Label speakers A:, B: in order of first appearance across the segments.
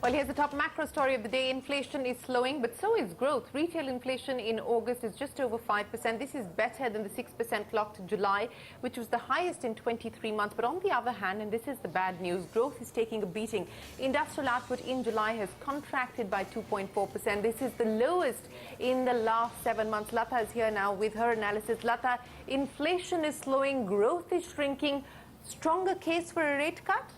A: Well, here's the top macro story of the day. Inflation is slowing, but so is growth. Retail inflation in August is just over 5%. This is better than the 6% clocked in July, which was the highest in 23 months. But on the other hand, and this is the bad news, growth is taking a beating. Industrial output in July has contracted by 2.4%. This is the lowest in the last 7 months. Latha is here now with her analysis. Latha, inflation is slowing, growth is shrinking. Stronger case for a rate cut?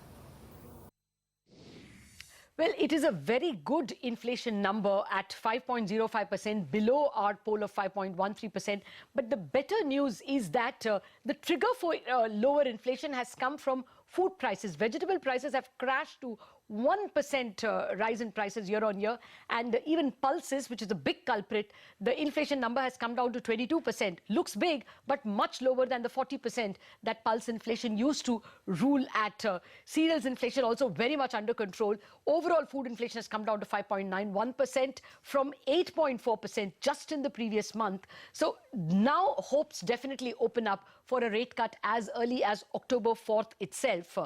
B: Well, it is a very good inflation number at 5.05%, below our poll of 5.13%. But the better news is that the trigger for lower inflation has come from food prices. Vegetable prices have crashed to 1% rise in prices year on year, and even pulses, which is a big culprit, the inflation number has come down to 22%. Looks big, but much lower than the 40% that pulse inflation used to rule at. Cereals inflation also very much under control. Overall food inflation has come down to 5.91% from 8.4% just in the previous month. So now hopes definitely open up for a rate cut as early as October 4th itself.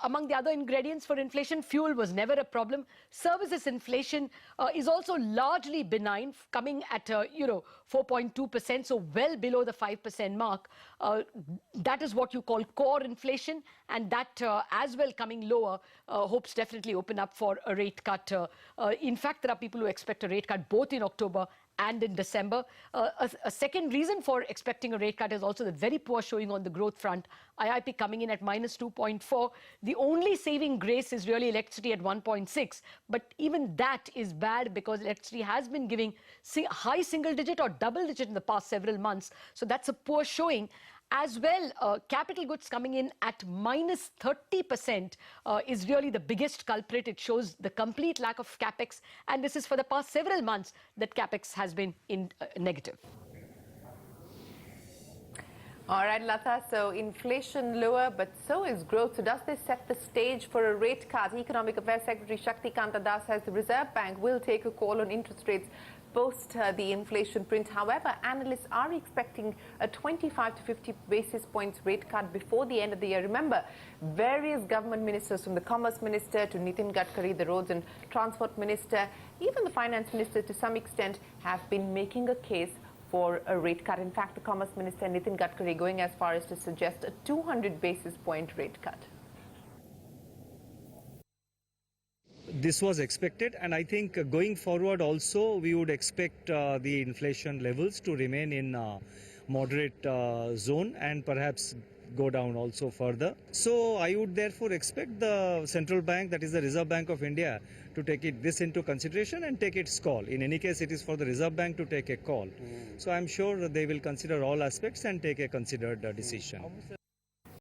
B: Among the other ingredients for inflation, fuel was never a problem. Services inflation is also largely benign, coming at 4.2%, so well below the 5% mark. That is what you call core inflation, and that as well coming lower. Hopes definitely open up for a rate cut. In fact, there are people who expect a rate cut both in October and in December. A second reason for expecting a rate cut is also the very poor showing on the growth front. IIP coming in at -2.4. The only saving grace is really electricity at 1.6. But even that is bad because electricity has been giving high single digit or double digit in the past several months. So that's a poor showing. As well, capital goods coming in at -30% is really the biggest culprit. It shows the complete lack of capex, and this is for the past several months that capex has been in negative.
A: All right, Latha, so inflation lower, but so is growth. So does this set the stage for a rate cut? Economic Affairs Secretary Shakti Kanta Das says the Reserve Bank will take a call on interest rates post the inflation print. However, analysts are expecting a 25 to 50 basis points rate cut before the end of the year. Remember, various government ministers, from the Commerce Minister to Nitin Gadkari, the Roads and Transport Minister, even the Finance Minister to some extent, have been making a case for a rate cut. In fact, the Commerce Minister Nitin Gadkari going as far as to suggest a 200 basis point rate cut.
C: This was expected, and I think going forward also we would expect the inflation levels to remain in moderate zone and perhaps go down also further. So I would therefore expect the central bank, that is the Reserve Bank of India, to take this into consideration and take its call. In any case, it is for the Reserve Bank to take a call. So I'm sure they will consider all aspects and take a considered decision.